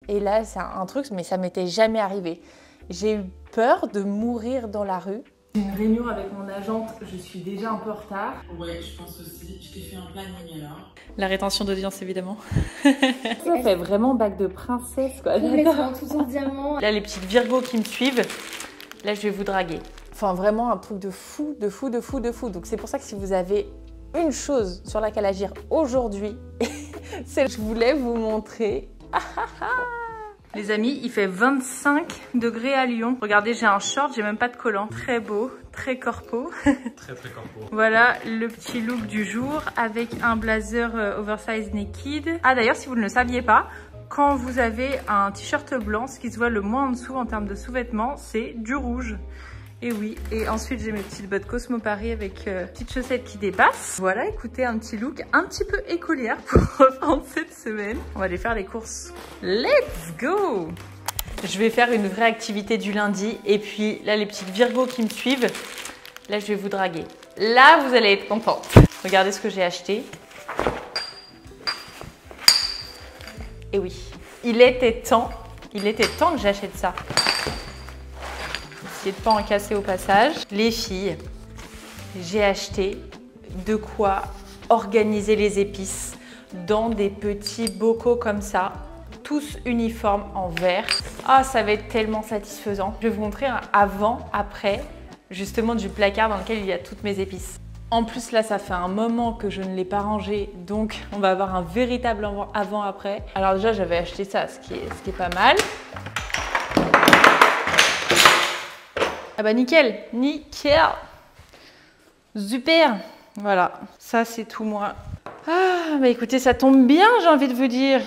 Et là, c'est un truc, mais ça m'était jamais arrivé. J'ai eu peur de mourir dans la rue. J'ai une réunion avec mon agente, je suis déjà un peu en retard. Ouais, je pense aussi. Je t'ai fait un planning alors. La rétention d'audience, évidemment. Ça fait vraiment bague de princesse, quoi. Complètement, tout en diamant. Là, les petites Virgos qui me suivent, là, je vais vous draguer. Enfin, vraiment un truc de fou, de fou, de fou, de fou. Donc c'est pour ça que si vous avez une chose sur laquelle agir aujourd'hui, c'est que je voulais vous montrer. Les amis, il fait 25 degrés à Lyon. Regardez, j'ai un short, j'ai même pas de collant. Très beau, très corpo. Très corpo. Voilà le petit look du jour avec un blazer oversize naked. Ah d'ailleurs, si vous ne le saviez pas, quand vous avez un t-shirt blanc, ce qui se voit le moins en dessous en termes de sous-vêtements, c'est du rouge. Et oui, et ensuite j'ai mes petites bottes Cosmo Paris avec petites chaussettes qui dépassent. Voilà, écoutez, un petit look un petit peu écolière pour reprendre cette semaine. On va aller faire les courses. Let's go! Je vais faire une vraie activité du lundi. Et puis là, les petites Virgos qui me suivent, là je vais vous draguer. Là, vous allez être contente. Regardez ce que j'ai acheté. Et oui, il était temps que j'achète ça. Essayez de pas en casser au passage. Les filles, j'ai acheté de quoi organiser les épices dans des petits bocaux comme ça, tous uniformes en verre. Ah, ça va être tellement satisfaisant. Je vais vous montrer un avant, après, justement du placard dans lequel il y a toutes mes épices. En plus, là, ça fait un moment que je ne l'ai pas rangé, donc on va avoir un véritable avant-après. Alors déjà, j'avais acheté ça, ce qui est pas mal. Ah bah nickel, nickel, super, voilà, ça c'est tout moi. Ah bah écoutez, ça tombe bien, j'ai envie de vous dire.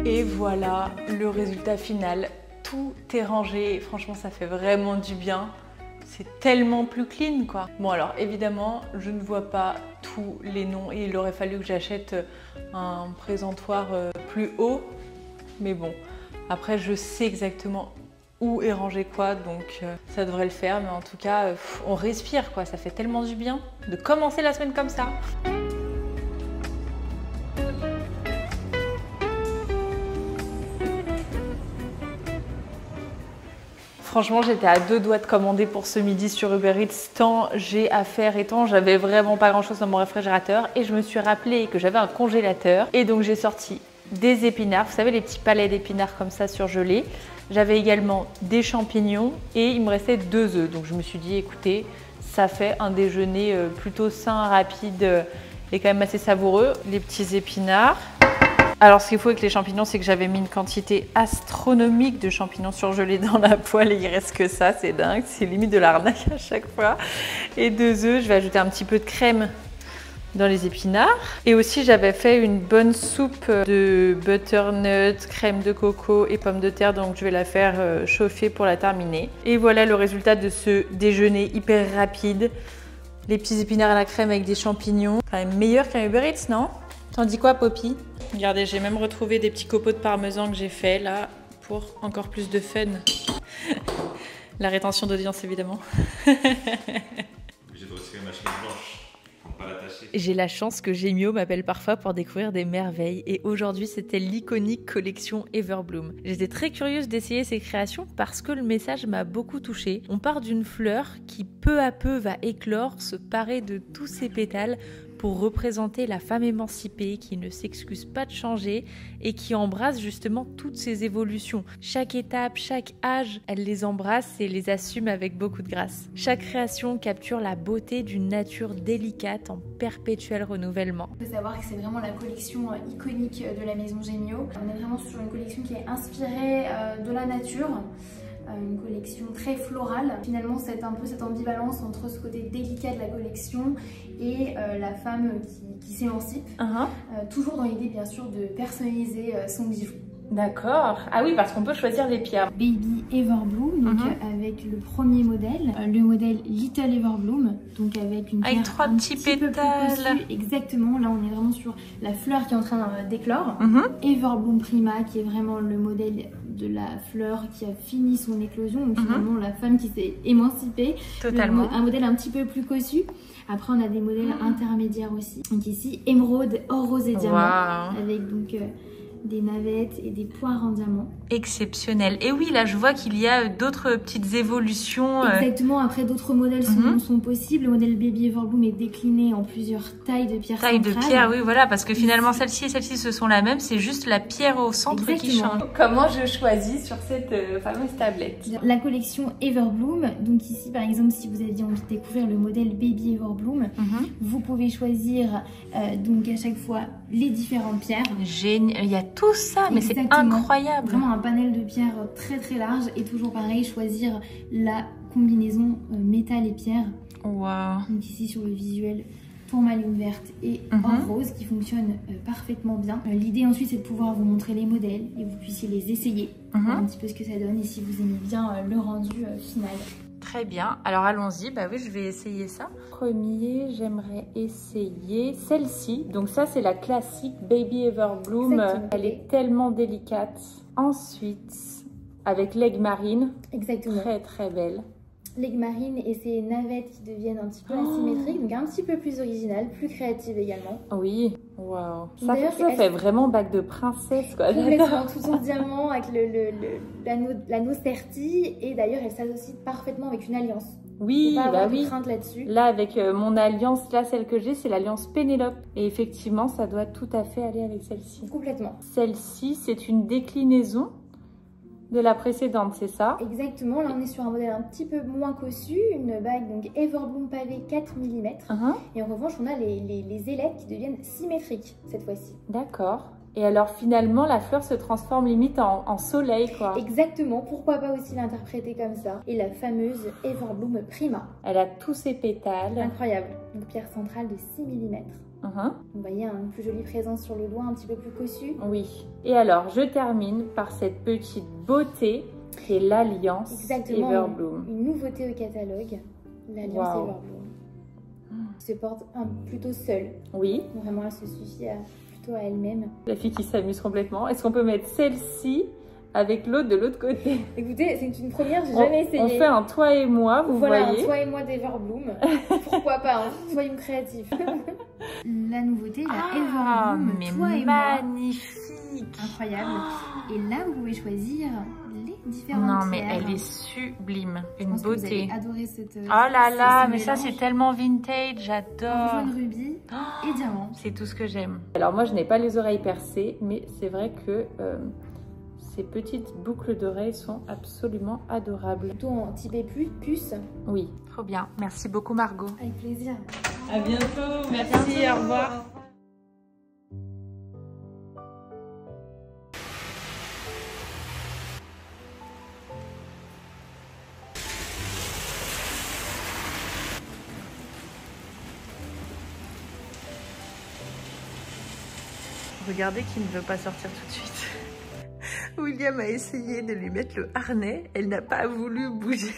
Et voilà le résultat final. Tout est rangé. Franchement, ça fait vraiment du bien. C'est tellement plus clean, quoi. Bon, alors évidemment, je ne vois pas tous les noms et il aurait fallu que j'achète un présentoir plus haut. Mais bon, après, je sais exactement où est rangé quoi, donc ça devrait le faire. Mais en tout cas, on respire, quoi. Ça fait tellement du bien de commencer la semaine comme ça. Franchement, j'étais à deux doigts de commander pour ce midi sur Uber Eats, tant j'ai à faire et tant j'avais vraiment pas grand chose dans mon réfrigérateur. Et je me suis rappelé que j'avais un congélateur et donc j'ai sorti des épinards, vous savez les petits palets d'épinards comme ça surgelés. J'avais également des champignons et il me restait 2 œufs. Donc je me suis dit, écoutez, ça fait un déjeuner plutôt sain, rapide et quand même assez savoureux. Les petits épinards. Alors ce qu'il faut avec les champignons, c'est que j'avais mis une quantité astronomique de champignons surgelés dans la poêle et il reste que ça, c'est dingue, c'est limite de l'arnaque à chaque fois. Et 2 œufs, je vais ajouter un petit peu de crème dans les épinards. Et aussi j'avais fait une bonne soupe de butternut, crème de coco et pommes de terre, donc je vais la faire chauffer pour la terminer. Et voilà le résultat de ce déjeuner hyper rapide. Les petits épinards à la crème avec des champignons, quand même meilleur qu'un Uber Eats, non? T'en dis quoi, Poppy? Regardez, j'ai même retrouvé des petits copeaux de parmesan que j'ai fait là pour encore plus de fun. La rétention d'audience, évidemment. Obligé de retirer ma chemise blanche pour ne pas l'attacher. J'ai la chance que Gémio m'appelle parfois pour découvrir des merveilles et aujourd'hui c'était l'iconique collection Everbloom. J'étais très curieuse d'essayer ces créations parce que le message m'a beaucoup touchée. On part d'une fleur qui peu à peu va éclore, se parer de tous ses pétales pour représenter la femme émancipée qui ne s'excuse pas de changer et qui embrasse justement toutes ces évolutions. Chaque étape, chaque âge, elle les embrasse et les assume avec beaucoup de grâce. Chaque création capture la beauté d'une nature délicate en perpétuel renouvellement. Il faut savoir que c'est vraiment la collection iconique de la maison Gemio. On est vraiment sur une collection qui est inspirée de la nature. Une collection très florale. Finalement, c'est un peu cette ambivalence entre ce côté délicat de la collection et la femme qui s'émancipe. Toujours dans l'idée, bien sûr, de personnaliser son bijou. D'accord. Ah oui, parce qu'on peut choisir les pierres. Baby Everbloom, donc avec le premier modèle, le modèle Little Everbloom, donc avec une pierre trois un petits petit peu plus pétales. cossue. Exactement, là on est vraiment sur la fleur qui est en train d'éclore. Everbloom Prima, qui est vraiment le modèle de la fleur qui a fini son éclosion, donc finalement la femme qui s'est émancipée. Totalement. Un modèle un petit peu plus cossu. Après on a des modèles intermédiaires aussi. Donc ici, émeraude, or, rose et diamant, avec donc des navettes et des poires en diamant. Exceptionnel. Et oui, là je vois qu'il y a d'autres petites évolutions. Exactement, après d'autres modèles sont possibles. Le modèle Baby Everbloom est décliné en plusieurs tailles de pierre Taille centrale. de pierre, oui, voilà, parce que finalement celle-ci et celle-ci ce sont la même, c'est juste la pierre au centre qui change. Comment je choisis sur cette fameuse tablette? La collection Everbloom, donc ici par exemple si vous aviez envie de découvrir le modèle Baby Everbloom, vous pouvez choisir donc à chaque fois les différentes pierres. Génial, il y a tout ça, mais c'est Exactement. incroyable. Vraiment un panel de pierres très très large et toujours pareil, choisir la combinaison métal et pierre. Waouh. Donc ici sur le visuel, tourmaline verte et or rose qui fonctionne parfaitement bien. L'idée ensuite c'est de pouvoir vous montrer les modèles et vous puissiez les essayer, voir un petit peu ce que ça donne et si vous aimez bien le rendu final. Très bien, alors allons-y, bah oui je vais essayer ça. Premier, j'aimerais essayer celle-ci, donc ça c'est la classique Baby Everbloom. Exactement. Elle est tellement délicate. Ensuite, avec l'aigle marine, Exactement. très très belle. L'aigle marine et ces navettes qui deviennent un petit peu asymétriques, donc un petit peu plus originale, plus créative également. Oui, waouh. Ça D'ailleurs, fait vraiment bague de princesse quoi. Complètement, tout en diamant avec l'anneau serti et d'ailleurs elle s'associe parfaitement avec une alliance. Oui, Faut pas bah avoir de oui. crainte là-dessus. Là avec mon alliance, là celle que j'ai, c'est l'alliance Pénélope. Et effectivement, ça doit tout à fait aller avec celle-ci. Complètement. Celle-ci, c'est une déclinaison de la précédente, c'est ça? Exactement, là on est sur un modèle un petit peu moins cossu, une bague donc Everbloom pavé 4 mm. Et en revanche, on a les ailettes qui deviennent symétriques cette fois-ci. D'accord. Et alors finalement, la fleur se transforme limite en soleil, quoi. Exactement, pourquoi pas aussi l'interpréter comme ça. Et la fameuse Everbloom Prima. Elle a tous ses pétales. Incroyable. Donc pierre centrale de 6 mm. Vous voyez une plus jolie présence sur le doigt, un petit peu plus cossu. Oui. Et alors, je termine par cette petite beauté qui est l'alliance Everbloom. Une nouveauté au catalogue, l'alliance Everbloom. Se porte plutôt seule. Oui. Vraiment, elle se suffit plutôt à elle-même. La fille qui s'amuse complètement. Est-ce qu'on peut mettre celle-ci avec l'autre de l'autre côté? Écoutez, c'est une première, j'ai jamais essayé. On fait un toi et moi, vous voyez. Voilà, un toi et moi d'Everbloom. Pourquoi pas, hein, soyons créatifs. La nouveauté, la Everbloom, mais toi et moi. magnifique. Incroyable. Et là, vous pouvez choisir les différentes Non, mais pierres. elle est sublime. Une Je pense que beauté. vous allez adorer cette. Oh là là, mais ça mélange. c'est tellement vintage, j'adore. Jaune rubis et diamant. C'est tout ce que j'aime. Alors moi je n'ai pas les oreilles percées, mais c'est vrai que ces petites boucles d'oreilles sont absolument adorables. Plutôt en typé puce. Oui, trop bien. Merci beaucoup Margot. Avec plaisir. À bientôt. Merci, au revoir. Regardez qui ne veut pas sortir tout de suite. William a essayé de lui mettre le harnais. Elle n'a pas voulu bouger.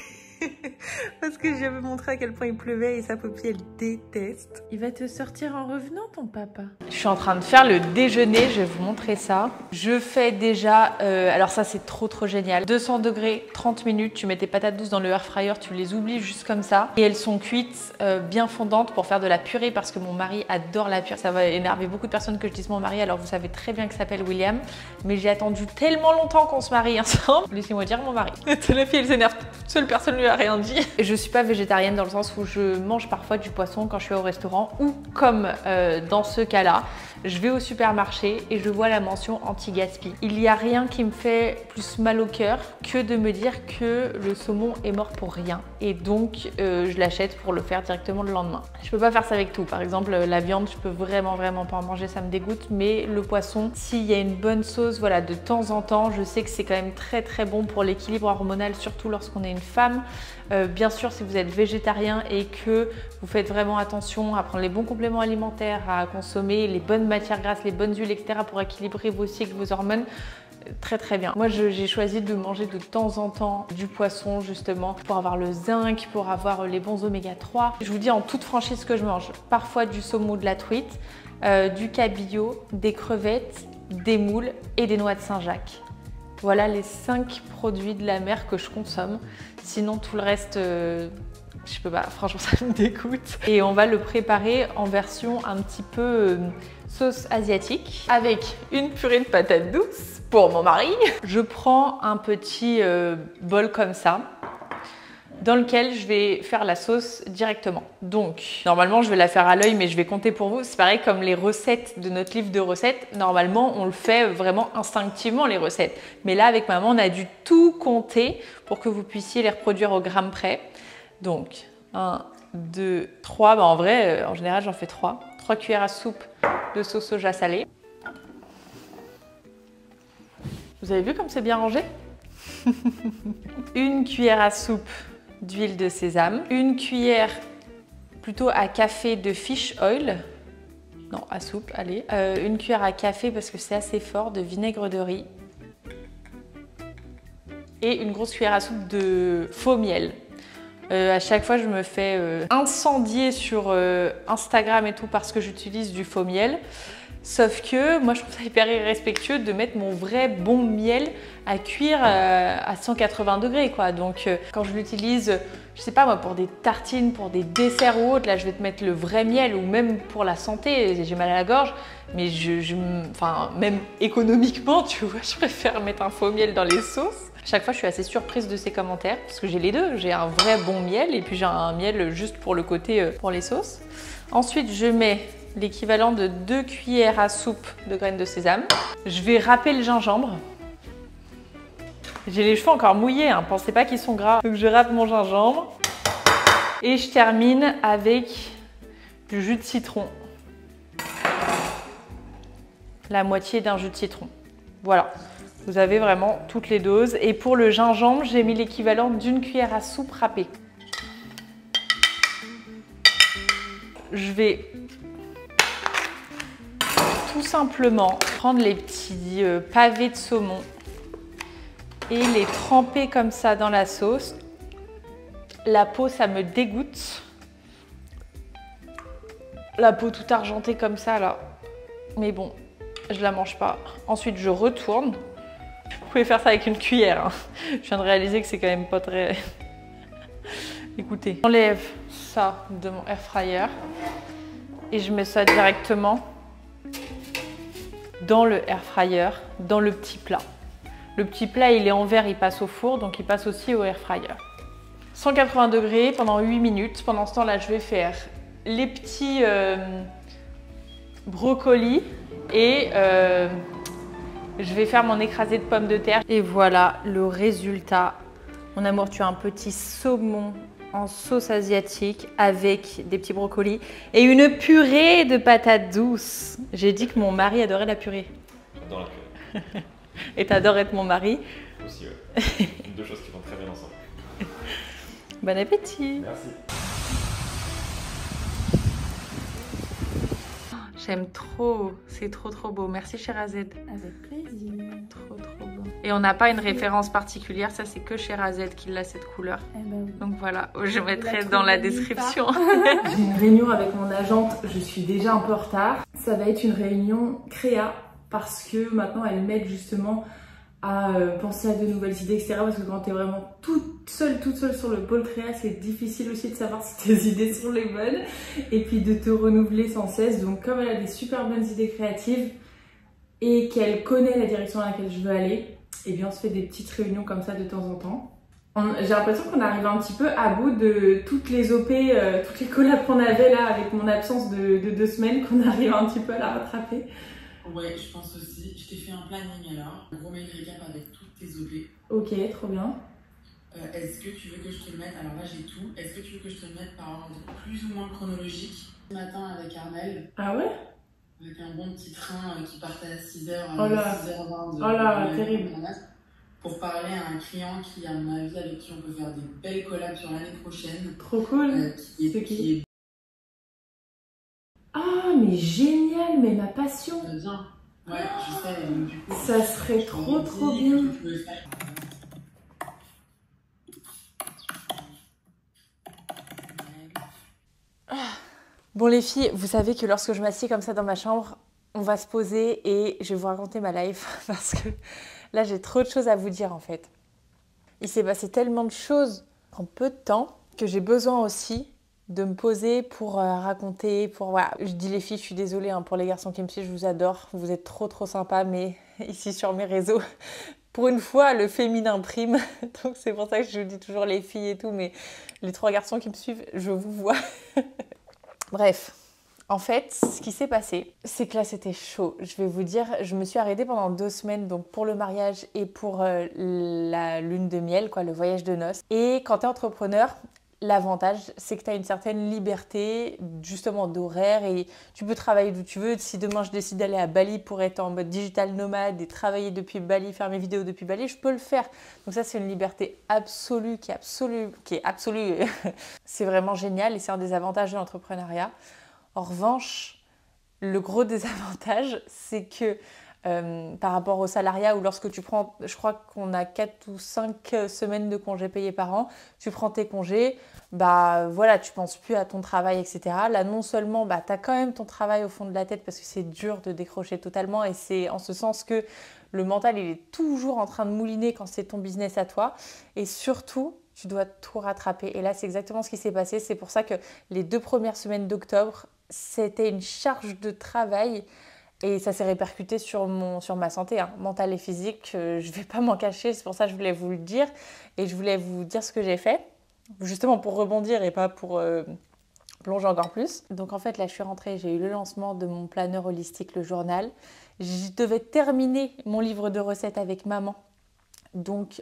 Parce que je vais montrer à quel point il pleuvait et sa Poppy elle déteste. Il va te sortir en revenant ton papa. Je suis en train de faire le déjeuner, je vais vous montrer ça. Je fais déjà, alors ça c'est trop génial. 200 degrés, 30 minutes, tu mets tes patates douces dans le air fryer, tu les oublies juste comme ça. Et elles sont cuites bien fondantes pour faire de la purée parce que mon mari adore la purée. Ça va énerver beaucoup de personnes que je dise mon mari, alors vous savez très bien qu'il s'appelle William. Mais j'ai attendu tellement longtemps qu'on se marie ensemble. Laissez-moi dire mon mari. La fille elle s'énerve Seule personne lui a rien dit. Je suis pas végétarienne dans le sens où je mange parfois du poisson quand je suis au restaurant ou comme dans ce cas-là, je vais au supermarché et je vois la mention anti-gaspi. Il n'y a rien qui me fait plus mal au cœur que de me dire que le saumon est mort pour rien. Et donc, je l'achète pour le faire directement le lendemain. Je peux pas faire ça avec tout. Par exemple, la viande, je peux vraiment pas en manger, ça me dégoûte. Mais le poisson, s'il y a une bonne sauce, voilà, de temps en temps, je sais que c'est quand même très bon pour l'équilibre hormonal, surtout lorsqu'on est une femme. Bien sûr, si vous êtes végétarien et que vous faites vraiment attention à prendre les bons compléments alimentaires, à consommer les bonnes matières grasses, les bonnes huiles, etc. pour équilibrer vos cycles, vos hormones, très bien. Moi, j'ai choisi de manger de temps en temps du poisson, justement, pour avoir le zinc, pour avoir les bons oméga 3. Je vous dis en toute franchise ce que je mange. Parfois du saumon, de la truite, du cabillaud, des crevettes, des moules et des noix de Saint-Jacques. Voilà les 5 produits de la mer que je consomme. Sinon, tout le reste, je peux pas, franchement, ça me dégoûte. Et on va le préparer en version un petit peu sauce asiatique avec une purée de patates douces pour mon mari. Je prends un petit bol comme ça, dans lequel je vais faire la sauce directement. Donc, normalement, je vais la faire à l'œil, mais je vais compter pour vous. C'est pareil comme les recettes de notre livre de recettes. Normalement, on le fait vraiment instinctivement, les recettes. Mais là, avec maman, on a dû tout compter pour que vous puissiez les reproduire au gramme près. Donc, 1, 2, 3. Bah, en vrai, en général, j'en fais 3. 3 cuillères à soupe de sauce soja salée. Vous avez vu comme c'est bien rangé? 1 cuillère à soupe d'huile de sésame, 1 cuillère plutôt à café de fish oil, non à soupe, allez, 1 cuillère à café parce que c'est assez fort de vinaigre de riz et 1 grosse cuillère à soupe de faux miel. À chaque fois, je me fais incendier sur Instagram et tout parce que j'utilise du faux miel. Sauf que moi, je trouve ça hyper irrespectueux de mettre mon vrai bon miel à cuire à 180 degrés, quoi. Donc, quand je l'utilise, je sais pas moi, pour des tartines, pour des desserts ou autres, là, je vais te mettre le vrai miel ou même pour la santé, j'ai mal à la gorge. Mais enfin, même économiquement, tu vois, je préfère mettre un faux miel dans les sauces. Chaque fois, je suis assez surprise de ces commentaires parce que j'ai les deux. J'ai un vrai bon miel et puis j'ai un miel juste pour le côté pour les sauces. Ensuite, je mets l'équivalent de 2 cuillères à soupe de graines de sésame. Je vais râper le gingembre. J'ai les cheveux encore mouillés, hein. Pensez pas qu'ils sont gras. Donc je râpe mon gingembre. Et je termine avec du jus de citron. La moitié d'un jus de citron. Voilà. Vous avez vraiment toutes les doses. Et pour le gingembre, j'ai mis l'équivalent d'1 cuillère à soupe râpée. Je vais tout simplement prendre les petits pavés de saumon et les tremper comme ça dans la sauce. La peau, ça me dégoûte. La peau toute argentée comme ça, là. Mais bon, je la mange pas. Ensuite, je retourne. Vous pouvez faire ça avec une cuillère, hein. Je viens de réaliser que c'est quand même pas très... Écoutez, j'enlève ça de mon air fryer et je mets ça directement dans le air fryer, dans le petit plat. Le petit plat, il est en verre, il passe au four, donc il passe aussi au air fryer. 180 degrés pendant 8 minutes. Pendant ce temps-là, je vais faire les petits brocolis et je vais faire mon écrasé de pommes de terre. Et voilà le résultat. Mon amour, tu as un petit saumon en sauce asiatique avec des petits brocolis et une purée de patates douces. J'ai dit que mon mari adorait la purée. J'adore la purée. Et t'adores être mon mari. Aussi, ouais. Deux choses qui vont très bien ensemble. Bon appétit. Merci. J'aime trop, c'est trop beau. Merci Sherazade. Avec plaisir. Trop beau. Et on n'a pas une référence particulière, ça c'est que Sherazade qui l'a cette couleur. Eh ben oui. Donc voilà, je mettrai dans la description. J'ai une réunion avec mon agente, je suis déjà un peu en retard. Ça va être une réunion créa parce que maintenant elle m'aide justement à penser à de nouvelles idées, etc. Parce que quand t'es vraiment toute seule sur le pôle créa, c'est difficile aussi de savoir si tes idées sont les bonnes et puis de te renouveler sans cesse. Donc comme elle a des super bonnes idées créatives et qu'elle connaît la direction à laquelle je veux aller, et bien on se fait des petites réunions comme ça de temps en temps. J'ai l'impression qu'on arrive un petit peu à bout de toutes les OP, toutes les collabs qu'on avait là avec mon absence de 2 semaines, qu'on arrive un petit peu à la rattraper. Ouais, je pense aussi. Je t'ai fait un planning alors. Un gros mail récap avec toutes tes OP. Ok, trop bien. Est-ce que tu veux que je te le mette? Alors là, j'ai tout. Est-ce que tu veux que je te le mette par ordre plus ou moins chronologique? Ce matin avec Armel. Ah ouais? Avec un bon petit train qui partait à 6h, Oh là. 6h20 Oh là, terrible. Pour parler à un client qui, à mon avis, avec qui on peut faire des belles collabs sur l'année prochaine. Trop cool. C'est qui? Ah, mais génial, mais ma passion. Bien. Ouais, je sais. Donc, du coup, ça serait trop bien. Bon les filles, vous savez que lorsque je m'assieds comme ça dans ma chambre, on va se poser et je vais vous raconter ma life parce que là j'ai trop de choses à vous dire en fait. Il s'est passé tellement de choses en peu de temps que j'ai besoin aussi de me poser pour raconter, pour voilà. Je dis les filles, je suis désolée hein, pour les garçons qui me suivent, je vous adore, vous êtes trop sympas, mais ici sur mes réseaux, pour une fois le féminin prime, donc c'est pour ça que je vous dis toujours les filles et tout, mais les 3 garçons qui me suivent, je vous vois. Bref, en fait, ce qui s'est passé, c'est que là, c'était chaud. Je vais vous dire, je me suis arrêtée pendant 2 semaines, donc pour le mariage et pour la lune de miel, quoi, le voyage de noces. Et quand tu es entrepreneur, l'avantage, c'est que tu as une certaine liberté, justement, d'horaire et tu peux travailler d'où tu veux. Si demain, je décide d'aller à Bali pour être en mode digital nomade et travailler depuis Bali, faire mes vidéos depuis Bali, je peux le faire. Donc ça, c'est une liberté absolue, qui est absolue. C'est vraiment génial et c'est un des avantages de l'entrepreneuriat. En revanche, le gros désavantage, c'est que par rapport au salariat où lorsque tu prends, je crois qu'on a 4 ou 5 semaines de congés payés par an, tu prends tes congés, bah voilà, tu penses plus à ton travail, etc. Là, non seulement, bah, tu as quand même ton travail au fond de la tête parce que c'est dur de décrocher totalement et c'est en ce sens que le mental, il est toujours en train de mouliner quand c'est ton business à toi et surtout, tu dois tout rattraper. Et là, c'est exactement ce qui s'est passé. C'est pour ça que les 2 premières semaines d'octobre, c'était une charge de travail. Et ça s'est répercuté sur ma santé, hein, mentale et physique. Je ne vais pas m'en cacher, c'est pour ça que je voulais vous le dire. Et je voulais vous dire ce que j'ai fait, justement pour rebondir et pas pour plonger encore plus. Donc en fait, là, je suis rentrée, j'ai eu le lancement de mon planeur holistique, le journal. Je devais terminer mon livre de recettes avec maman. Donc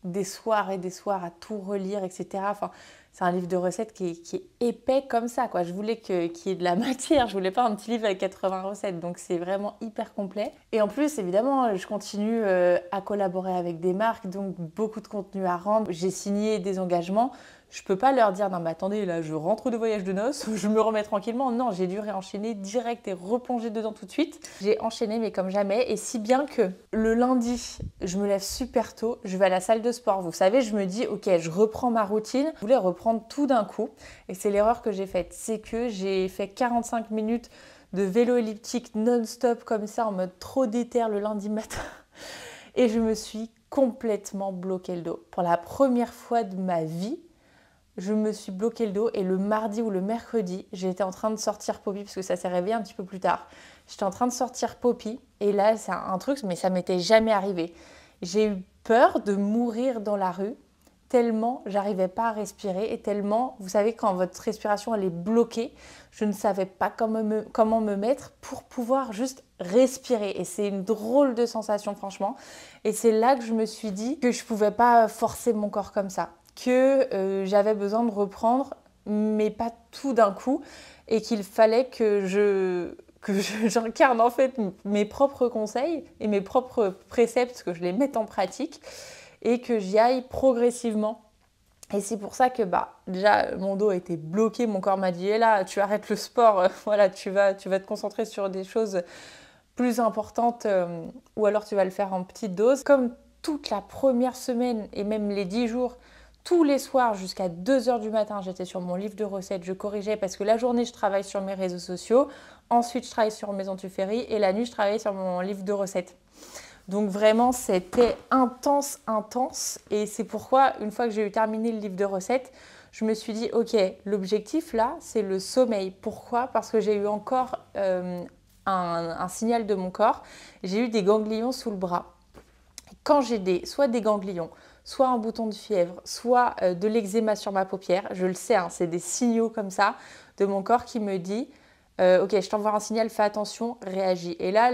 des soirs et des soirs à tout relire, etc. Enfin, c'est un livre de recettes qui est épais comme ça, quoi. Je voulais qu'il y ait de la matière, je voulais pas un petit livre avec 80 recettes, donc c'est vraiment hyper complet. Et en plus, évidemment, je continue à collaborer avec des marques, donc beaucoup de contenu à rendre. J'ai signé des engagements. Je peux pas leur dire non mais attendez là je rentre de voyage de noces, je me remets tranquillement. Non, j'ai dû réenchaîner direct et replonger dedans tout de suite. J'ai enchaîné mais comme jamais et si bien que le lundi, je me lève super tôt, je vais à la salle de sport. Vous savez, je me dis ok, je reprends ma routine. Je voulais reprendre tout d'un coup et c'est l'erreur que j'ai faite. C'est que j'ai fait 45 minutes de vélo elliptique non-stop comme ça en mode trop déter le lundi matin et je me suis complètement bloqué le dos. Pour la première fois de ma vie, je me suis bloqué le dos et le mardi ou le mercredi, j'étais en train de sortir Poppy parce que ça s'est réveillé un petit peu plus tard. J'étais en train de sortir Poppy et là, c'est un truc, mais ça m'était jamais arrivé. J'ai eu peur de mourir dans la rue tellement j'arrivais pas à respirer et tellement, vous savez, quand votre respiration elle est bloquée, je ne savais pas comment me mettre pour pouvoir juste respirer. Et c'est une drôle de sensation, franchement. Et c'est là que je me suis dit que je pouvais pas forcer mon corps comme ça. Que j'avais besoin de reprendre, mais pas tout d'un coup, et qu'il fallait que j'incarne en fait mes propres conseils et mes propres préceptes, que je les mette en pratique et que j'y aille progressivement. Et c'est pour ça que déjà mon dos était bloqué, mon corps m'a dit là tu arrêtes le sport, voilà, tu vas te concentrer sur des choses plus importantes ou alors tu vas le faire en petite dose. Comme toute la première semaine et même les 10 jours, tous les soirs jusqu'à 2h du matin, j'étais sur mon livre de recettes, je corrigeais parce que la journée, je travaille sur mes réseaux sociaux, ensuite je travaille sur Maison Tuffery et la nuit, je travaillais sur mon livre de recettes. Donc vraiment, c'était intense et c'est pourquoi, une fois que j'ai eu terminé le livre de recettes, je me suis dit, ok, l'objectif là, c'est le sommeil. Pourquoi ? Parce que j'ai eu encore un signal de mon corps, j'ai eu des ganglions sous le bras. Quand j'ai soit des ganglions, soit un bouton de fièvre, soit de l'eczéma sur ma paupière. Je le sais, hein, c'est des signaux comme ça de mon corps qui me dit ok, je t'envoie un signal, fais attention, réagis. Et là,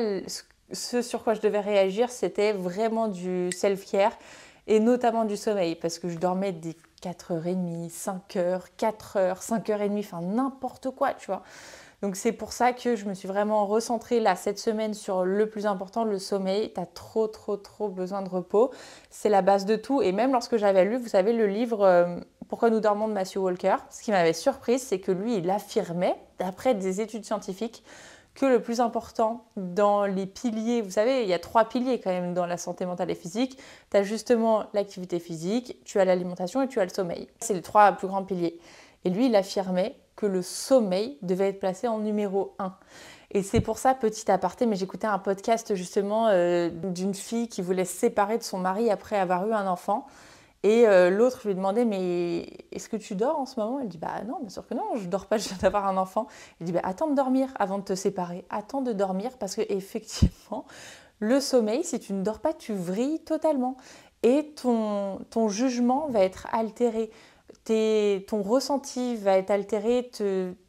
ce sur quoi je devais réagir, c'était vraiment du self-care et notamment du sommeil parce que je dormais des 4h30, 5h, 4h, 5h30, enfin n'importe quoi, tu vois. Donc c'est pour ça que je me suis vraiment recentrée là cette semaine sur le plus important, le sommeil. Tu as trop besoin de repos. C'est la base de tout. Et même lorsque j'avais lu, vous savez, le livre Pourquoi nous dormons de Matthew Walker, ce qui m'avait surprise, c'est que lui, il affirmait, d'après des études scientifiques, que le plus important dans les piliers, vous savez, il y a 3 piliers quand même dans la santé mentale et physique. Tu as justement l'activité physique, tu as l'alimentation et tu as le sommeil. C'est les 3 plus grands piliers. Et lui, il affirmait que le sommeil devait être placé en numéro 1. Et c'est pour ça, petit aparté, mais j'écoutais un podcast justement d'une fille qui voulait se séparer de son mari après avoir eu un enfant. Et l'autre lui demandait, mais est-ce que tu dors en ce moment? Elle dit, bah non, bien sûr que non, je dors pas, je viens d'avoir un enfant. Il dit, bah attends de dormir avant de te séparer, attends de dormir parce que effectivement, le sommeil, si tu ne dors pas, tu vrilles totalement. Et ton jugement va être altéré, ton ressenti va être altéré,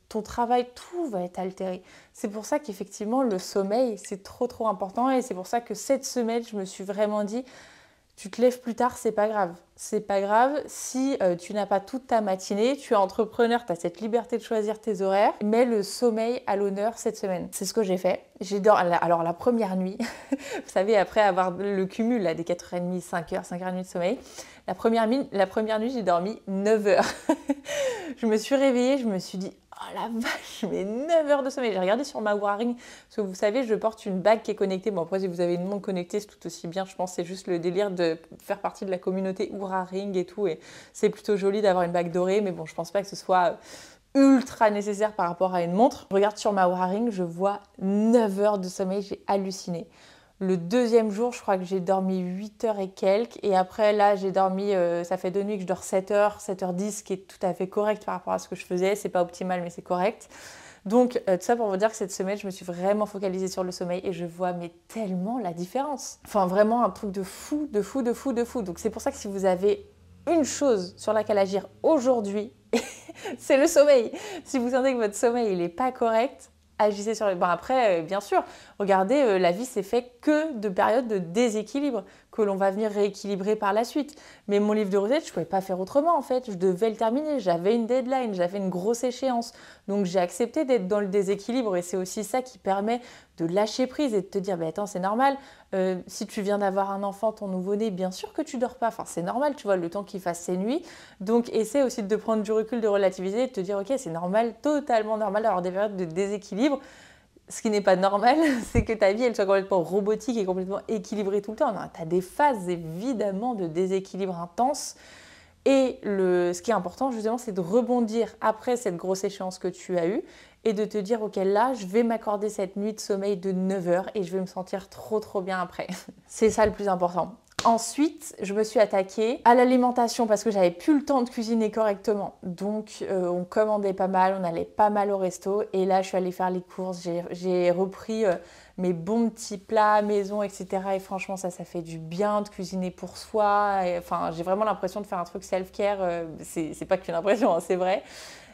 ton travail, tout va être altéré. C'est pour ça qu'effectivement, le sommeil, c'est trop important. Et c'est pour ça que cette semaine, je me suis vraiment dit, tu te lèves plus tard, c'est pas grave. C'est pas grave si tu n'as pas toute ta matinée, tu es entrepreneur, tu as cette liberté de choisir tes horaires, mets le sommeil à l'honneur cette semaine. C'est ce que j'ai fait. Alors la première nuit, vous savez, après avoir le cumul là, des 4h30, 5h, 5h30 de sommeil, la première nuit, j'ai dormi 9h. Je me suis réveillée, je me suis dit, oh la vache, mais 9 heures de sommeil. J'ai regardé sur ma Oura Ring, parce que vous savez, je porte une bague qui est connectée. Bon, après, si vous avez une montre connectée, c'est tout aussi bien. Je pense que c'est juste le délire de faire partie de la communauté Oura Ring et tout. Et c'est plutôt joli d'avoir une bague dorée, mais bon, je pense pas que ce soit ultra nécessaire par rapport à une montre. Je regarde sur ma Oura Ring, je vois 9 heures de sommeil, j'ai halluciné. Le deuxième jour, je crois que j'ai dormi 8 heures et quelques. Et après, là, j'ai dormi, ça fait 2 nuits que je dors 7 heures, 7h10, ce qui est tout à fait correct par rapport à ce que je faisais. C'est pas optimal, mais c'est correct. Donc, tout ça pour vous dire que cette semaine, je me suis vraiment focalisée sur le sommeil et je vois mais tellement la différence. Enfin, vraiment un truc de fou. Donc, c'est pour ça que si vous avez une chose sur laquelle agir aujourd'hui, c'est le sommeil. Si vous sentez que votre sommeil, il n'est pas correct, agissez sur les... Bon après, bien sûr, regardez, la vie c'est fait que de périodes de déséquilibre que l'on va venir rééquilibrer par la suite. Mais mon livre de recettes, je ne pouvais pas faire autrement en fait. Je devais le terminer, j'avais une deadline, j'avais une grosse échéance. Donc j'ai accepté d'être dans le déséquilibre et c'est aussi ça qui permet de lâcher prise et de te dire, bah, attends, c'est normal. Si tu viens d'avoir un enfant, ton nouveau-né, bien sûr que tu dors pas. Enfin, c'est normal, tu vois, le temps qu'il fasse ses nuits. Donc essaie aussi de prendre du recul, de relativiser et de te dire, ok, c'est normal, totalement normal d'avoir des périodes de déséquilibre. Ce qui n'est pas normal, c'est que ta vie, elle soit complètement robotique et complètement équilibrée tout le temps. Tu as des phases, évidemment, de déséquilibre intense. Et ce qui est important, justement, c'est de rebondir après cette grosse échéance que tu as eue et de te dire, ok, là, je vais m'accorder cette nuit de sommeil de 9 heures et je vais me sentir trop bien après. C'est ça le plus important. Ensuite, je me suis attaquée à l'alimentation parce que j'avais plus le temps de cuisiner correctement. Donc, on commandait pas mal, on allait pas mal au resto. Et là, je suis allée faire les courses. J'ai repris mes bons petits plats maison, etc. Et franchement, ça fait du bien de cuisiner pour soi. Et, enfin, j'ai vraiment l'impression de faire un truc self-care. C'est pas qu'une impression, hein, c'est vrai.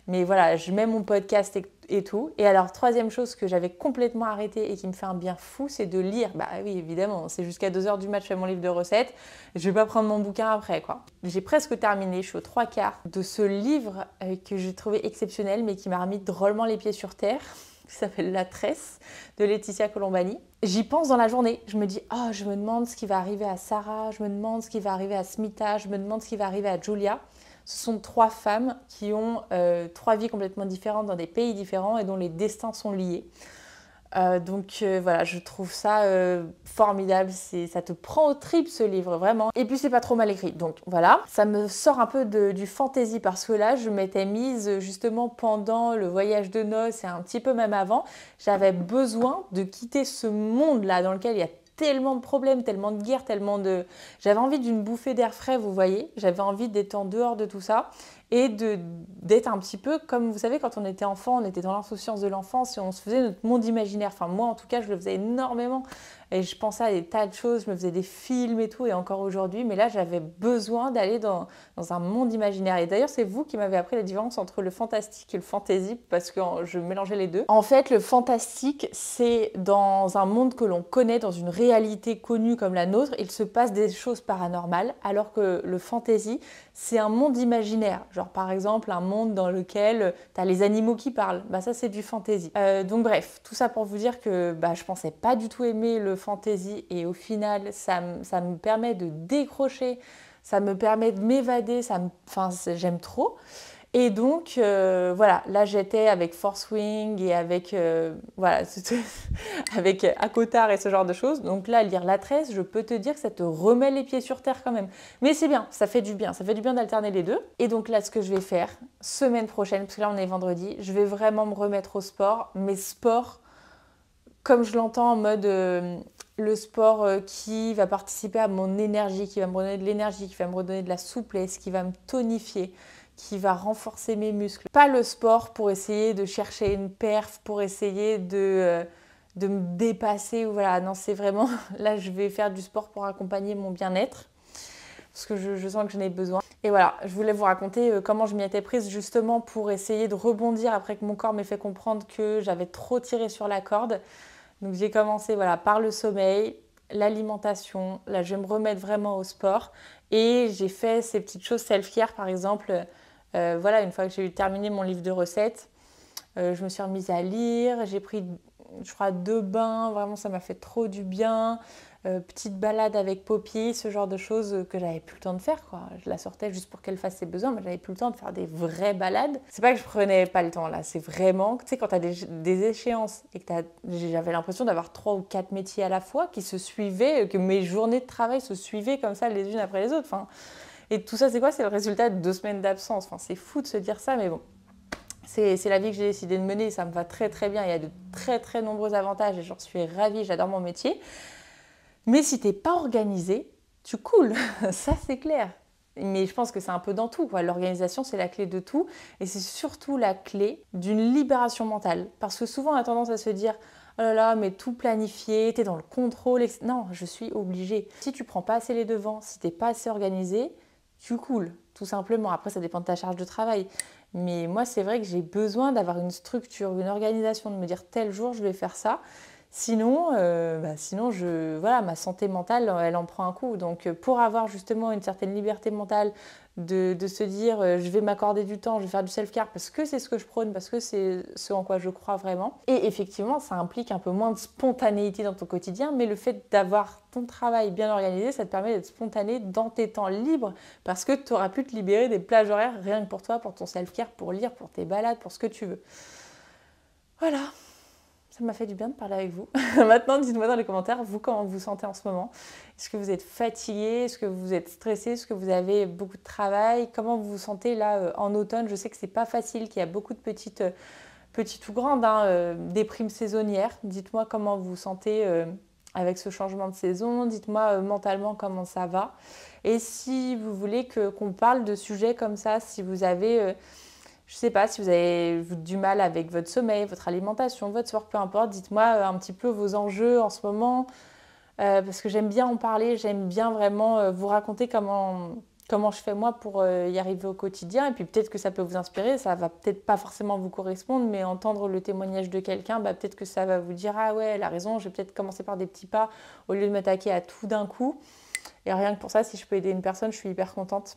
Mais voilà, je mets mon podcast et tout. Et alors, troisième chose que j'avais complètement arrêté et qui me fait un bien fou, c'est de lire. Bah oui, évidemment, c'est jusqu'à 2h du mat, je fais mon livre de recettes. Je vais pas prendre mon bouquin après, quoi. J'ai presque terminé, je suis aux 3/4 de ce livre que j'ai trouvé exceptionnel, mais qui m'a remis drôlement les pieds sur terre, qui s'appelle La Tresse, de Laetitia Colombani. J'y pense dans la journée. Je me dis, oh, je me demande ce qui va arriver à Sarah, je me demande ce qui va arriver à Smita, je me demande ce qui va arriver à Julia. Ce sont 3 femmes qui ont 3 vies complètement différentes dans des pays différents et dont les destins sont liés. Donc voilà, je trouve ça formidable, ça te prend aux tripes ce livre, vraiment. Et puis c'est pas trop mal écrit, donc voilà. Ça me sort un peu du fantasy parce que là, je m'étais mise justement pendant le voyage de noces et un petit peu même avant. J'avais besoin de quitter ce monde-là dans lequel il y a tellement de problèmes, tellement de guerres, J'avais envie d'une bouffée d'air frais, vous voyez. J'avais envie d'être en dehors de tout ça et d'être un petit peu comme, vous savez, quand on était enfant, on était dans l'insouciance de l'enfance et on se faisait notre monde imaginaire. Enfin, moi, en tout cas, je le faisais énormément. et je pensais à des tas de choses, je me faisais des films et tout, et encore aujourd'hui, mais là j'avais besoin d'aller dans un monde imaginaire. Et d'ailleurs c'est vous qui m'avez appris la différence entre le fantastique et le fantasy, parce que je mélangeais les deux. En fait le fantastique c'est dans un monde que l'on connaît, dans une réalité connue comme la nôtre, il se passe des choses paranormales, alors que le fantasy c'est un monde imaginaire, genre par exemple un monde dans lequel t'as les animaux qui parlent, bah ça c'est du fantasy. Donc bref, tout ça pour vous dire que je pensais pas du tout aimer le fantasy, et au final ça me permet de décrocher, ça me permet de m'évader, j'aime trop. Et donc voilà, là j'étais avec Force Wing et avec avec Akotar et ce genre de choses. Donc là, lire la 13, je peux te dire que ça te remet les pieds sur terre quand même. Mais c'est bien, ça fait du bien d'alterner les deux. Et donc là, ce que je vais faire, semaine prochaine, parce que là on est vendredi, je vais vraiment me remettre au sport, mais sport comme je l'entends en mode le sport qui va participer à mon énergie, qui va me redonner de l'énergie, qui va me redonner de la souplesse, qui va me tonifier, qui va renforcer mes muscles. Pas le sport pour essayer de chercher une perf, pour essayer de me dépasser. Ou voilà. Non, c'est vraiment, là je vais faire du sport pour accompagner mon bien-être, parce que je sens que j'en ai besoin. Et voilà, je voulais vous raconter comment je m'y étais prise justement pour essayer de rebondir après que mon corps m'ait fait comprendre que j'avais trop tiré sur la corde. Donc j'ai commencé par le sommeil, l'alimentation. Là, je vais me remettre vraiment au sport. Et j'ai fait ces petites choses self-care, par exemple. Une fois que j'ai terminé mon livre de recettes, je me suis remise à lire. J'ai pris, je crois, 2 bains. Vraiment, ça m'a fait trop du bien. Petite balade avec Poppy, ce genre de choses que j'avais plus le temps de faire, quoi. Je la sortais juste pour qu'elle fasse ses besoins, mais j'avais plus le temps de faire des vraies balades. C'est pas que je prenais pas le temps, là, c'est vraiment, tu sais, quand t'as des échéances et que j'avais l'impression d'avoir 3 ou 4 métiers à la fois qui se suivaient, que mes journées de travail se suivaient comme ça les unes après les autres. Enfin, et tout ça, c'est quoi? C'est le résultat de 2 semaines d'absence. Enfin, c'est fou de se dire ça, mais bon. C'est la vie que j'ai décidé de mener, ça me va très très bien. Il y a de très très nombreux avantages et j'en suis ravie, j'adore mon métier. Mais si t'es pas organisé, tu coules, ça c'est clair. Mais je pense que c'est un peu dans tout, quoi. L'organisation, c'est la clé de tout. Et c'est surtout la clé d'une libération mentale. Parce que souvent, on a tendance à se dire « Oh là là, mais tout planifié, t'es dans le contrôle. » Non, je suis obligée. Si tu prends pas assez les devants, si t'es pas assez organisé, tu coules, tout simplement. Après, ça dépend de ta charge de travail. Mais moi, c'est vrai que j'ai besoin d'avoir une structure, une organisation, de me dire « Tel jour, je vais faire ça. » Sinon, ma santé mentale, elle en prend un coup. Donc, pour avoir justement une certaine liberté mentale de se dire je vais m'accorder du temps, je vais faire du self-care parce que c'est ce que je prône, parce que c'est ce en quoi je crois vraiment. Et effectivement, ça implique un peu moins de spontanéité dans ton quotidien, mais le fait d'avoir ton travail bien organisé, ça te permet d'être spontané dans tes temps libres parce que tu auras pu te libérer des plages horaires rien que pour toi, pour ton self-care, pour lire, pour tes balades, pour ce que tu veux. Voilà. Ça m'a fait du bien de parler avec vous. Maintenant, dites-moi dans les commentaires, vous, comment vous vous sentez en ce moment. Est-ce que vous êtes fatigué? Est-ce que vous êtes stressé? Est-ce que vous avez beaucoup de travail? Comment vous vous sentez là en automne? Je sais que c'est pas facile, qu'il y a beaucoup de petites ou grandes déprimes saisonnières. Dites-moi comment vous vous sentez avec ce changement de saison. Dites-moi mentalement comment ça va. Et si vous voulez qu'on parle de sujets comme ça, si vous avez... je ne sais pas si vous avez du mal avec votre sommeil, votre alimentation, votre sport, peu importe. Dites-moi un petit peu vos enjeux en ce moment, parce que j'aime bien en parler, j'aime bien vraiment vous raconter comment je fais moi pour y arriver au quotidien. Et puis peut-être que ça peut vous inspirer, ça va peut-être pas forcément vous correspondre, mais entendre le témoignage de quelqu'un, peut-être que ça va vous dire « Ah ouais, elle a raison, je vais peut-être commencer par des petits pas au lieu de m'attaquer à tout d'un coup. » Et rien que pour ça, si je peux aider une personne, je suis hyper contente.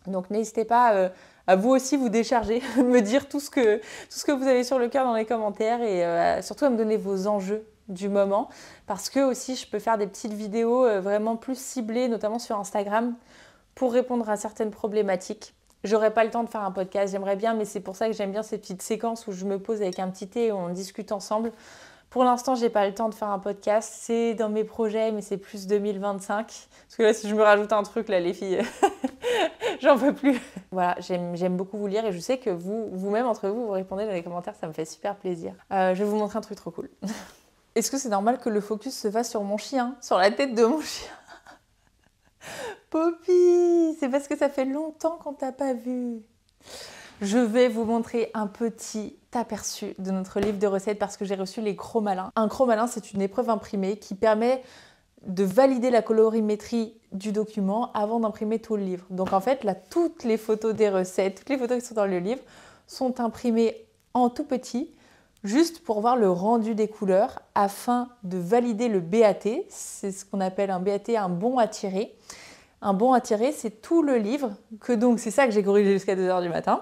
Donc n'hésitez pas à vous aussi vous décharger, me dire tout ce que vous avez sur le cœur dans les commentaires et surtout à me donner vos enjeux du moment parce que aussi je peux faire des petites vidéos vraiment plus ciblées, notamment sur Instagram, pour répondre à certaines problématiques. J'aurais pas le temps de faire un podcast, j'aimerais bien, mais c'est pour ça que j'aime bien ces petites séquences où je me pose avec un petit thé et on discute ensemble. Pour l'instant, j'ai pas le temps de faire un podcast, c'est dans mes projets, mais c'est plus 2025. Parce que là, si je me rajoute un truc, là, les filles, j'en peux plus. Voilà, j'aime beaucoup vous lire et je sais que vous-même, entre vous, vous répondez dans les commentaires, ça me fait super plaisir. Je vais vous montrer un truc trop cool. Est-ce que c'est normal que le focus se fasse sur mon chien, sur la tête de mon chien? Poppy, c'est parce que ça fait longtemps qu'on t'a pas vu. je vais vous montrer un petit aperçu de notre livre de recettes parce que j'ai reçu les Chromalins. Un Chromalin, c'est une épreuve imprimée qui permet de valider la colorimétrie du document avant d'imprimer tout le livre. Donc en fait, là, toutes les photos des recettes, toutes les photos qui sont dans le livre sont imprimées en tout petit, juste pour voir le rendu des couleurs afin de valider le BAT. C'est ce qu'on appelle un BAT, un bon à tirer. Un bon à tirer, c'est tout le livre, c'est ça que j'ai corrigé jusqu'à 2 h du matin.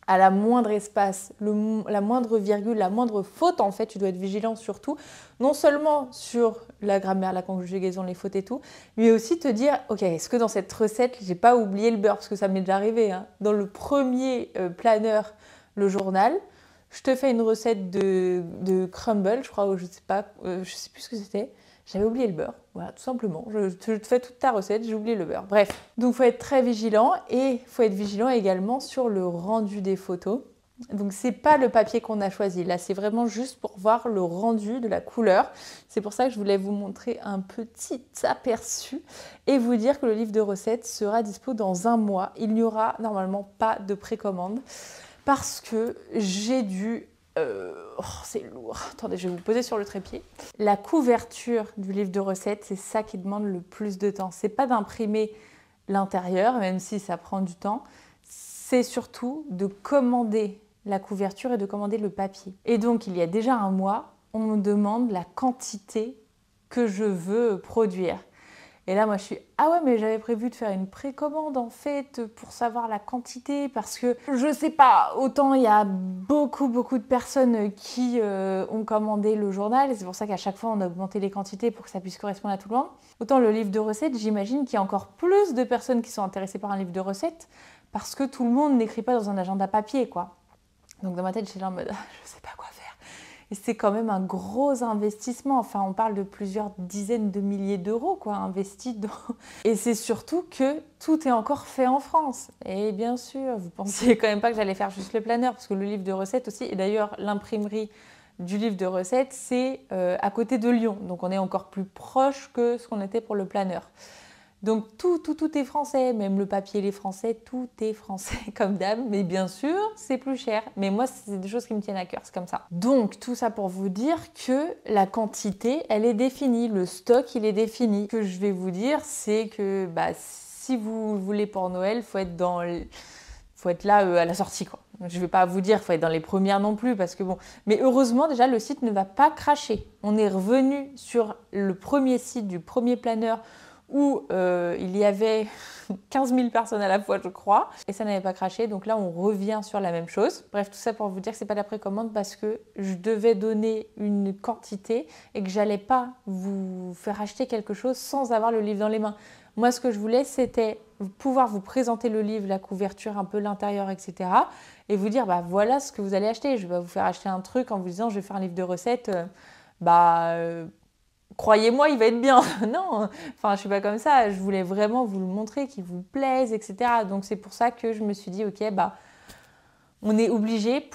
À la moindre espace, la moindre virgule, la moindre faute, en fait, tu dois être vigilant surtout, non seulement sur la grammaire, la conjugaison, les fautes et tout, mais aussi te dire, ok, est-ce que dans cette recette, j'ai pas oublié le beurre, parce que ça m'est déjà arrivé, hein. Dans le premier planeur, le journal, je te fais une recette de crumble, je crois, ou je sais plus ce que c'était. J'avais oublié le beurre, voilà, tout simplement. Je te fais toute ta recette, j'ai oublié le beurre. Bref, donc il faut être très vigilant et il faut être vigilant également sur le rendu des photos. Donc c'est pas le papier qu'on a choisi, là c'est vraiment juste pour voir le rendu de la couleur. C'est pour ça que je voulais vous montrer un petit aperçu et vous dire que le livre de recettes sera dispo dans 1 mois. Il n'y aura normalement pas de précommande parce que j'ai dû... c'est lourd. Attendez, je vais vous poser sur le trépied. La couverture du livre de recettes, c'est ça qui demande le plus de temps. C'est pas d'imprimer l'intérieur, même si ça prend du temps. C'est surtout de commander la couverture et de commander le papier. Et donc, il y a déjà 1 mois, on me demande la quantité que je veux produire. Et là, moi, je suis « Ah ouais, mais j'avais prévu de faire une précommande, en fait, pour savoir la quantité, parce que, je sais pas, autant il y a beaucoup de personnes qui ont commandé le journal, et c'est pour ça qu'à chaque fois, on a augmenté les quantités pour que ça puisse correspondre à tout le monde. Autant le livre de recettes, j'imagine qu'il y a encore plus de personnes qui sont intéressées par un livre de recettes, parce que tout le monde n'écrit pas dans un agenda papier, quoi. Donc dans ma tête, j'étais là en mode « Je sais pas quoi faire ». Et c'est quand même un gros investissement. Enfin, on parle de plusieurs dizaines de milliers d'euros, quoi, investis dedans. Et c'est surtout que tout est encore fait en France. Et bien sûr, vous pensiez quand même pas que j'allais faire juste le planeur, parce que le livre de recettes aussi, et d'ailleurs, l'imprimerie du livre de recettes, c'est à côté de Lyon. Donc, on est encore plus proche que ce qu'on était pour le planeur. Donc tout est français, même le papier il est français, tout est français comme d'hab, mais bien sûr c'est plus cher. Mais moi c'est des choses qui me tiennent à cœur, c'est comme ça. Donc tout ça pour vous dire que la quantité elle est définie, le stock il est défini. Ce que je vais vous dire c'est que si vous voulez pour Noël, faut être là à la sortie quoi. Je vais pas vous dire qu'il faut être dans les premières non plus parce que bon, mais heureusement déjà le site ne va pas cracher. On est revenu sur le premier site du premier planeur où il y avait 15 000 personnes à la fois, je crois, et ça n'avait pas craché. Donc là, on revient sur la même chose. Bref, tout ça pour vous dire que c'est pas de la précommande parce que je devais donner une quantité et que j'allais pas vous faire acheter quelque chose sans avoir le livre dans les mains. Moi, ce que je voulais, c'était pouvoir vous présenter le livre, la couverture, un peu l'intérieur, etc. et vous dire, voilà ce que vous allez acheter. Je vais vous faire acheter un truc en vous disant, je vais faire un livre de recettes, croyez-moi, il va être bien. Non, enfin, je suis pas comme ça. Je voulais vraiment vous le montrer, qu'il vous plaise, etc. Donc, c'est pour ça que je me suis dit, ok, on est obligé,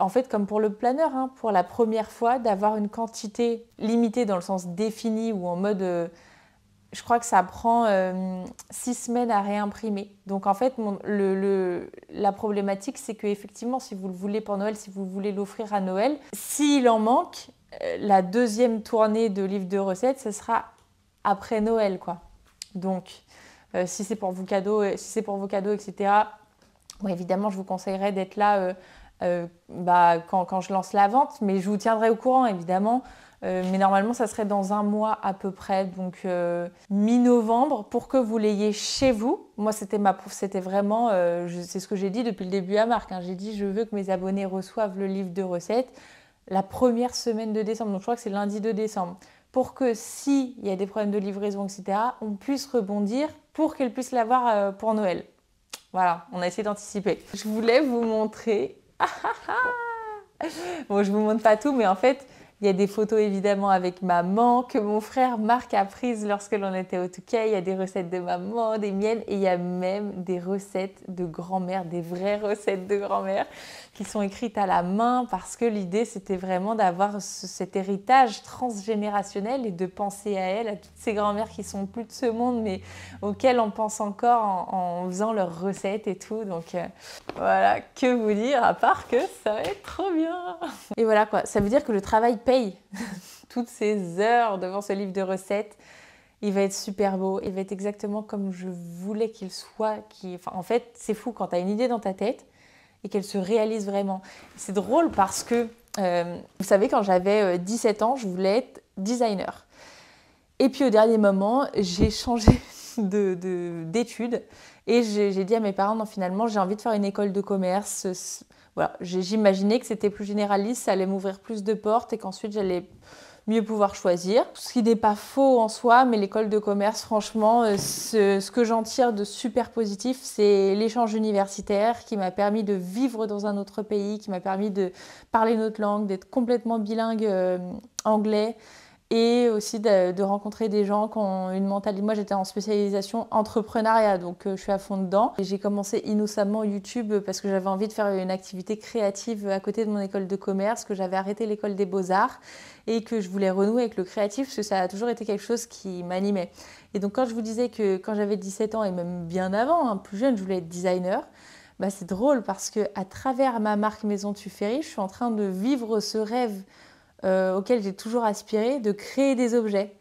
en fait, comme pour le planeur, hein, pour la première fois, d'avoir une quantité limitée dans le sens défini ou en mode... je crois que ça prend 6 semaines à réimprimer. Donc, en fait, la problématique, c'est qu'effectivement, si vous le voulez pour Noël, si vous voulez l'offrir à Noël, s'il en manque... la deuxième tournée de livre de recettes, ce sera après Noël, quoi. Donc, si c'est pour vos cadeaux, etc., bon, évidemment, je vous conseillerais d'être là quand je lance la vente, mais je vous tiendrai au courant, évidemment. Mais normalement, ça serait dans 1 mois à peu près, donc mi-novembre, pour que vous l'ayez chez vous. Moi, c'était vraiment, c'est ce que j'ai dit depuis le début à Marc, hein. J'ai dit, je veux que mes abonnés reçoivent le livre de recettes la première semaine de décembre, donc je crois que c'est lundi 2 décembre, pour que s'il y a des problèmes de livraison, etc., on puisse rebondir pour qu'elle puisse l'avoir pour Noël. Voilà, on a essayé d'anticiper. Je voulais vous montrer... Bon, je vous montre pas tout, mais en fait, Il y a des photos évidemment avec maman que mon frère Marc a prises lorsque l'on était au Touquet. Il y a des recettes de maman, des miennes et il y a même des recettes de grand-mère, des vraies recettes de grand-mère qui sont écrites à la main parce que l'idée c'était vraiment d'avoir cet héritage transgénérationnel et de penser à elle, à toutes ces grand-mères qui sont plus de ce monde mais auxquelles on pense encore en faisant leurs recettes et tout. Donc voilà, que vous dire à part que ça va être trop bien. Et voilà quoi, ça veut dire que le travail paye. Toutes ces heures devant ce livre de recettes, il va être super beau, il va être exactement comme je voulais qu'il soit. Enfin, en fait, c'est fou quand tu as une idée dans ta tête et qu'elle se réalise vraiment. C'est drôle parce que, vous savez, quand j'avais 17 ans, je voulais être designer. Et puis au dernier moment, j'ai changé d'études et j'ai dit à mes parents, non, finalement, j'ai envie de faire une école de commerce. Voilà, j'imaginais que c'était plus généraliste, ça allait m'ouvrir plus de portes et qu'ensuite j'allais mieux pouvoir choisir. Ce qui n'est pas faux en soi, mais l'école de commerce, franchement, ce que j'en tire de super positif, c'est l'échange universitaire qui m'a permis de vivre dans un autre pays, qui m'a permis de parler notre langue, d'être complètement bilingue anglais. Et aussi de rencontrer des gens qui ont une mentalité. Moi, j'étais en spécialisation entrepreneuriat, donc je suis à fond dedans. Et j'ai commencé innocemment YouTube parce que j'avais envie de faire une activité créative à côté de mon école de commerce, que j'avais arrêté l'école des beaux-arts et que je voulais renouer avec le créatif parce que ça a toujours été quelque chose qui m'animait. Et donc, quand je vous disais que quand j'avais 17 ans et même bien avant, hein, plus jeune, je voulais être designer, bah, c'est drôle parce qu'à travers ma marque Maison Tuffery, je suis en train de vivre ce rêve auquel j'ai toujours aspiré, de créer des objets.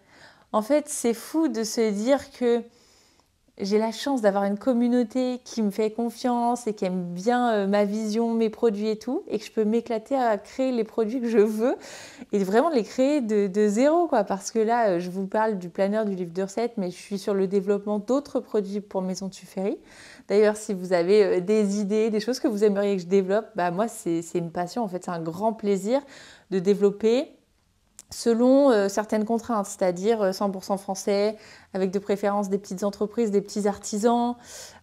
En fait, c'est fou de se dire que j'ai la chance d'avoir une communauté qui me fait confiance et qui aime bien ma vision, mes produits et tout, et que je peux m'éclater à créer les produits que je veux et vraiment les créer de zéro, quoi. Parce que là, je vous parle du planeur, du livre de recettes, mais je suis sur le développement d'autres produits pour Maison Tuffery. D'ailleurs, si vous avez des idées, des choses que vous aimeriez que je développe, bah moi, c'est une passion. En fait, c'est un grand plaisir de développer selon certaines contraintes, c'est-à-dire 100% français, avec de préférence des petites entreprises, des petits artisans,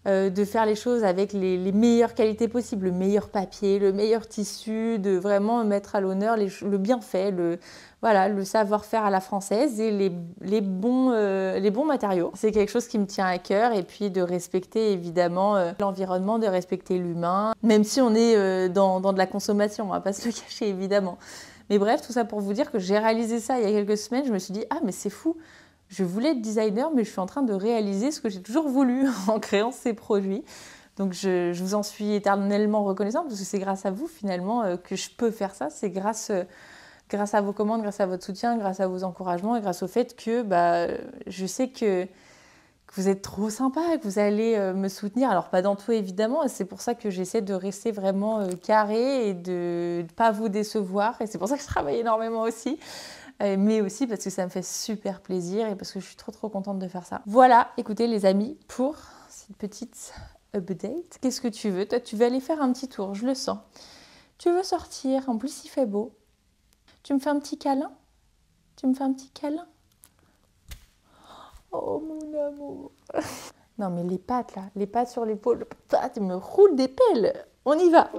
de faire les choses avec les meilleures qualités possibles, le meilleur papier, le meilleur tissu, de vraiment mettre à l'honneur le bienfait, le savoir-faire à la française et les bons matériaux. C'est quelque chose qui me tient à cœur et puis de respecter évidemment l'environnement, de respecter l'humain, même si on est dans de la consommation, on va pas se le cacher évidemment. Mais bref, tout ça pour vous dire que j'ai réalisé ça il y a quelques semaines. Je me suis dit, ah mais c'est fou, je voulais être designer, mais je suis en train de réaliser ce que j'ai toujours voulu en créant ces produits. Donc je vous en suis éternellement reconnaissante parce que c'est grâce à vous finalement que je peux faire ça. C'est grâce à vos commandes, grâce à votre soutien, grâce à vos encouragements et grâce au fait que je sais que vous êtes trop sympa, que vous allez me soutenir. Alors pas dans tout évidemment, et c'est pour ça que j'essaie de rester vraiment carré et de ne pas vous décevoir. Et c'est pour ça que je travaille énormément aussi. Mais aussi parce que ça me fait super plaisir et parce que je suis trop contente de faire ça. Voilà, écoutez les amis, pour cette petite update. Qu'est-ce que tu veux? Toi, tu veux aller faire un petit tour, je le sens. Tu veux sortir, en plus il fait beau. Tu me fais un petit câlin? Tu me fais un petit câlin? Oh mon amour. Non mais les pattes là, les pattes sur l'épaule, tu me roules des pelles. On y va.